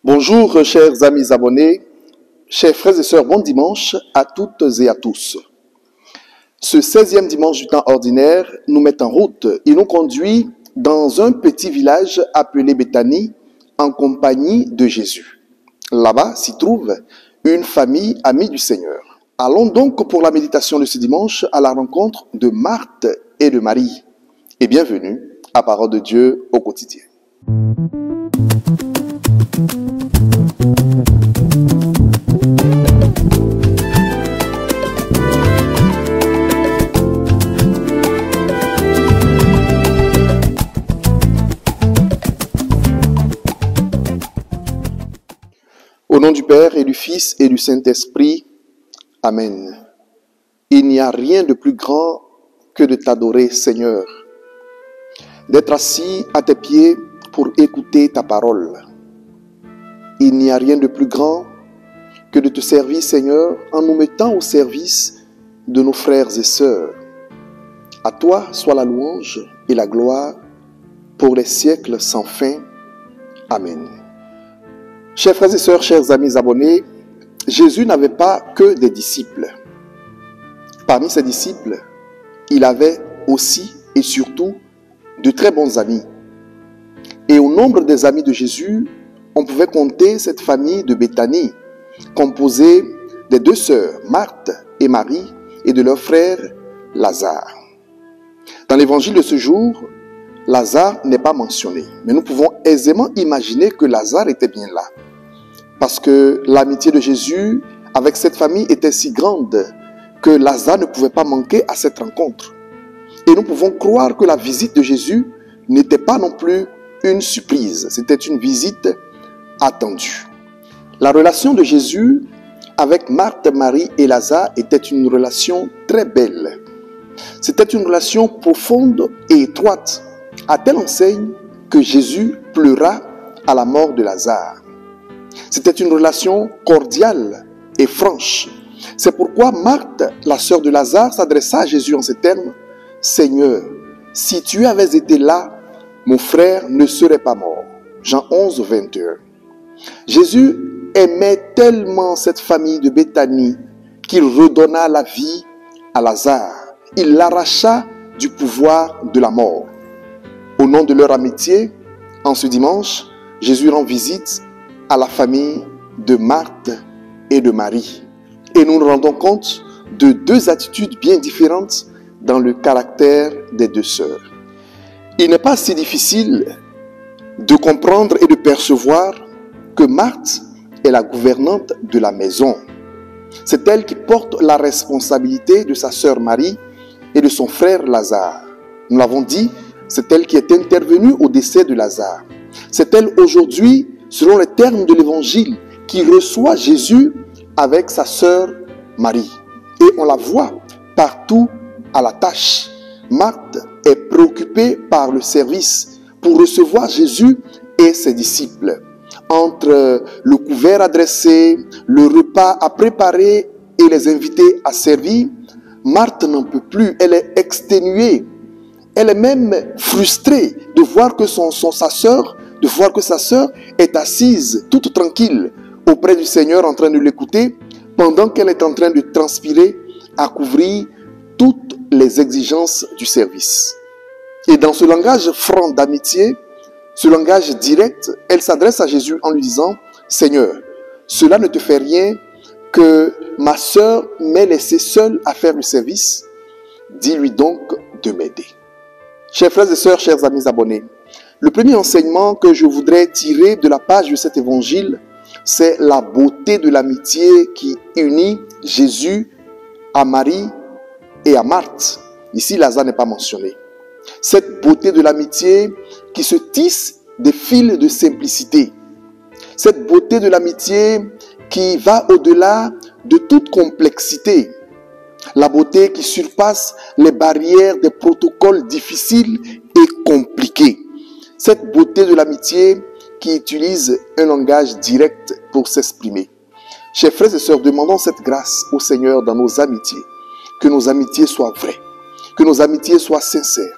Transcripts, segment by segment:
Bonjour chers amis abonnés, chers frères et sœurs, bon dimanche à toutes et à tous. Ce 16e dimanche du temps ordinaire nous met en route et nous conduit dans un petit village appelé Béthanie en compagnie de Jésus. Là-bas s'y trouve une famille amie du Seigneur. Allons donc pour la méditation de ce dimanche à la rencontre de Marthe et de Marie. Et bienvenue à Parole de Dieu au quotidien. Au nom du Père et du Fils et du Saint-Esprit, Amen. Il n'y a rien de plus grand que de t'adorer, Seigneur, d'être assis à tes pieds pour écouter ta parole. Il n'y a rien de plus grand que de te servir, Seigneur, en nous mettant au service de nos frères et sœurs. À toi soit la louange et la gloire pour les siècles sans fin. Amen. Chers frères et sœurs, chers amis abonnés, Jésus n'avait pas que des disciples. Parmi ses disciples, il avait aussi et surtout de très bons amis. Et au nombre des amis de Jésus, on pouvait compter cette famille de Béthanie, composée des deux sœurs, Marthe et Marie, et de leur frère Lazare. Dans l'évangile de ce jour, Lazare n'est pas mentionné, mais nous pouvons aisément imaginer que Lazare était bien là. Parce que l'amitié de Jésus avec cette famille était si grande que Lazare ne pouvait pas manquer à cette rencontre. Et nous pouvons croire que la visite de Jésus n'était pas non plus une surprise. C'était une visite attendue. La relation de Jésus avec Marthe, Marie et Lazare était une relation très belle. C'était une relation profonde et étroite, à telle enseigne que Jésus pleura à la mort de Lazare. C'était une relation cordiale et franche. C'est pourquoi Marthe, la sœur de Lazare, s'adressa à Jésus en ces termes: « Seigneur, si tu avais été là, mon frère ne serait pas mort. » Jean 11, 21. Jésus aimait tellement cette famille de Béthanie qu'il redonna la vie à Lazare. Il l'arracha du pouvoir de la mort. Au nom de leur amitié, en ce dimanche, Jésus rend visite à la famille de Marthe et de Marie. Et nous nous rendons compte de deux attitudes bien différentes dans le caractère des deux sœurs. Il n'est pas si difficile de comprendre et de percevoir que Marthe est la gouvernante de la maison. C'est elle qui porte la responsabilité de sa sœur Marie et de son frère Lazare. Nous l'avons dit, c'est elle qui est intervenue au décès de Lazare. C'est elle aujourd'hui, selon les termes de l'évangile, qui reçoit Jésus avec sa sœur Marie. Et on la voit partout à la tâche. Marthe est préoccupée par le service pour recevoir Jésus et ses disciples. Entre le couvert à dresser, le repas à préparer et les invités à servir, Marthe n'en peut plus, elle est exténuée. Elle est même frustrée de voir que sa sœur est assise toute tranquille auprès du Seigneur en train de l'écouter pendant qu'elle est en train de transpirer à couvrir toutes les exigences du service. Et dans ce langage franc d'amitié, ce langage direct, elle s'adresse à Jésus en lui disant: « Seigneur, cela ne te fait rien que ma sœur m'ait laissé seule à faire le service. Dis-lui donc de m'aider. » Chers frères et sœurs, chers amis abonnés, le premier enseignement que je voudrais tirer de la page de cet évangile, c'est la beauté de l'amitié qui unit Jésus à Marie et à Marthe. Ici, Lazare n'est pas mentionné. Cette beauté de l'amitié qui se tisse des fils de simplicité. Cette beauté de l'amitié qui va au-delà de toute complexité. La beauté qui surpasse les barrières des protocoles difficiles et compliqués. Cette beauté de l'amitié qui utilise un langage direct pour s'exprimer. Chers frères et sœurs, demandons cette grâce au Seigneur dans nos amitiés. Que nos amitiés soient vraies, que nos amitiés soient sincères,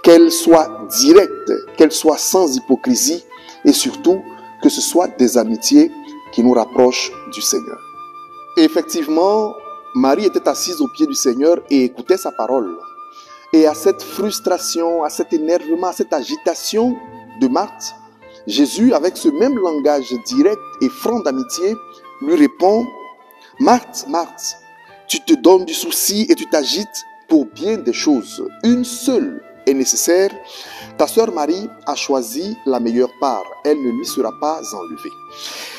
qu'elles soient directes, qu'elles soient sans hypocrisie et surtout que ce soit des amitiés qui nous rapprochent du Seigneur. Et effectivement, Marie était assise aux pieds du Seigneur et écoutait sa parole. Et à cette frustration, à cet énervement, à cette agitation de Marthe, Jésus, avec ce même langage direct et franc d'amitié, lui répond: « Marthe, Marthe, tu te donnes du souci et tu t'agites pour bien des choses. Une seule est nécessaire. Ta sœur Marie a choisi la meilleure part. Elle ne lui sera pas enlevée. »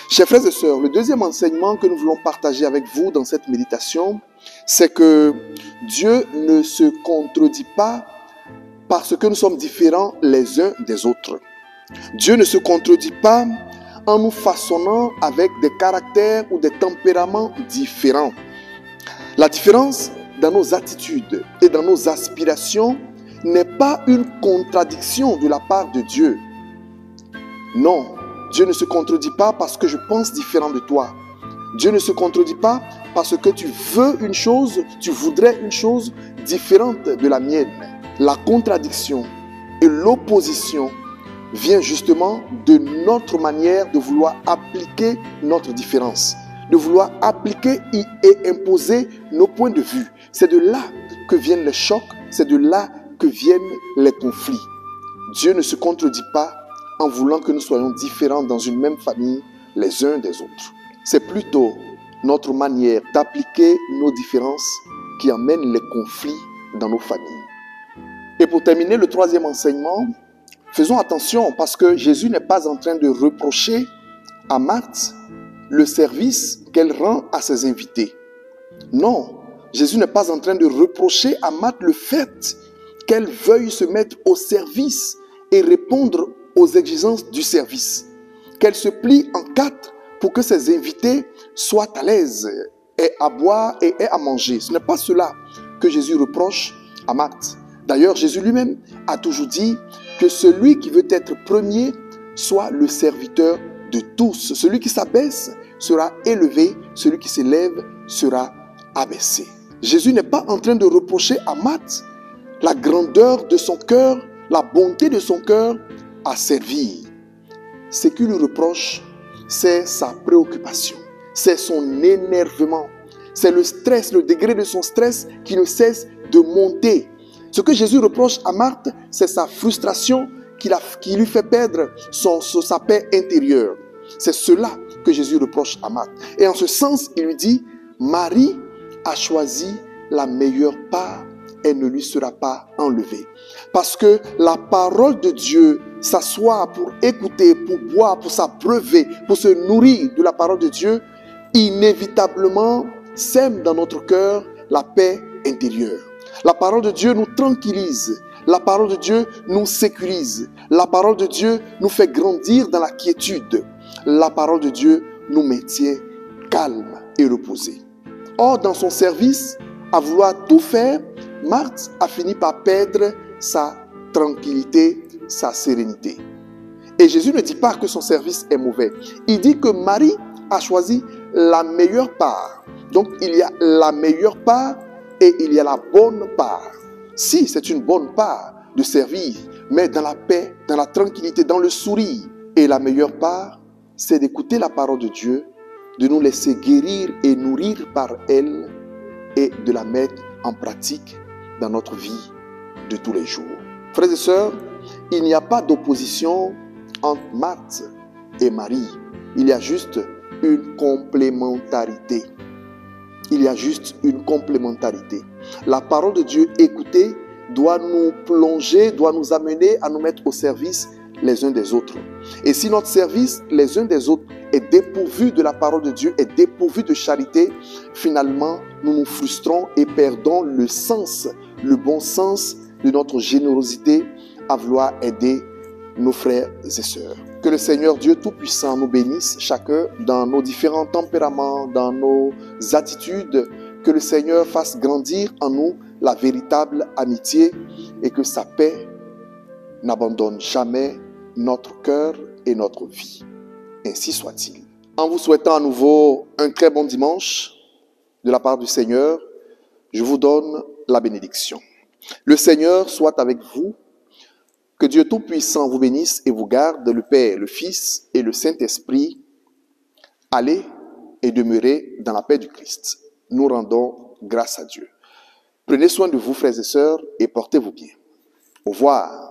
Chers frères et sœurs, le deuxième enseignement que nous voulons partager avec vous dans cette méditation, c'est que Dieu ne se contredit pas parce que nous sommes différents les uns des autres. Dieu ne se contredit pas en nous façonnant avec des caractères ou des tempéraments différents. La différence dans nos attitudes et dans nos aspirations n'est pas une contradiction de la part de Dieu. Non, Dieu ne se contredit pas parce que je pense différent de toi. Dieu ne se contredit pas parce que tu veux une chose, tu voudrais une chose différente de la mienne. La contradiction et l'opposition vient justement de notre manière de vouloir appliquer notre différence, de vouloir appliquer et imposer nos points de vue. C'est de là que viennent les chocs, c'est de là que viennent les conflits. Dieu ne se contredit pas en voulant que nous soyons différents dans une même famille les uns des autres. C'est plutôt notre manière d'appliquer nos différences qui amène les conflits dans nos familles. Et pour terminer, le troisième enseignement, faisons attention parce que Jésus n'est pas en train de reprocher à Marthe le service qu'elle rend à ses invités. Non, Jésus n'est pas en train de reprocher à Marthe le fait qu'elle veuille se mettre au service et répondre aux exigences du service. Qu'elle se plie en quatre pour que ses invités soient à l'aise, aient à boire et aient à manger. Ce n'est pas cela que Jésus reproche à Marthe. D'ailleurs, Jésus lui-même a toujours dit que celui qui veut être premier soit le serviteur de tous. Celui qui s'abaisse sera élevé, celui qui s'élève sera abaissé. Jésus n'est pas en train de reprocher à Marthe la grandeur de son cœur, la bonté de son cœur à servir. Ce qu'il lui reproche, c'est sa préoccupation, c'est son énervement, c'est le stress, le degré de son stress qui ne cesse de monter. Ce que Jésus reproche à Marthe, c'est sa frustration qui lui fait perdre sa paix intérieure. C'est cela que Jésus reproche à Marthe. Et en ce sens, il lui dit, Marie a choisi la meilleure part, elle ne lui sera pas enlevée. Parce que la parole de Dieu, s'asseoir pour écouter, pour boire, pour s'abreuver, pour se nourrir de la parole de Dieu, inévitablement sème dans notre cœur la paix intérieure. La parole de Dieu nous tranquillise. La parole de Dieu nous sécurise. La parole de Dieu nous fait grandir dans la quiétude. La parole de Dieu nous maintient calmes et reposés. Or, dans son service, à vouloir tout faire, Marthe a fini par perdre sa tranquillité, sa sérénité. Et Jésus ne dit pas que son service est mauvais. Il dit que Marie a choisi la meilleure part. Donc, il y a la meilleure part et il y a la bonne part. Si c'est une bonne part de servir, mais dans la paix, dans la tranquillité, dans le sourire. Et la meilleure part, c'est d'écouter la parole de Dieu, de nous laisser guérir et nourrir par elle et de la mettre en pratique dans notre vie de tous les jours. Frères et sœurs, il n'y a pas d'opposition entre Marthe et Marie. Il y a juste une complémentarité. Il y a juste une complémentarité. La parole de Dieu écoutée doit nous plonger, doit nous amener à nous mettre au service les uns des autres. Et si notre service les uns des autres est dépourvu de la parole de Dieu, est dépourvu de charité, finalement, nous nous frustrons et perdons le sens, le bon sens de notre générosité à vouloir aider nos frères et sœurs. Que le Seigneur Dieu Tout-Puissant nous bénisse chacun dans nos différents tempéraments, dans nos attitudes. Que le Seigneur fasse grandir en nous la véritable amitié et que sa paix n'abandonne jamais notre cœur et notre vie. Ainsi soit-il. En vous souhaitant à nouveau un très bon dimanche de la part du Seigneur, je vous donne la bénédiction. Le Seigneur soit avec vous, Que Dieu Tout-Puissant vous bénisse et vous garde, le Père, le Fils et le Saint-Esprit. Allez et demeurez dans la paix du Christ. Nous rendons grâce à Dieu. Prenez soin de vous, frères et sœurs, et portez-vous bien. Au revoir.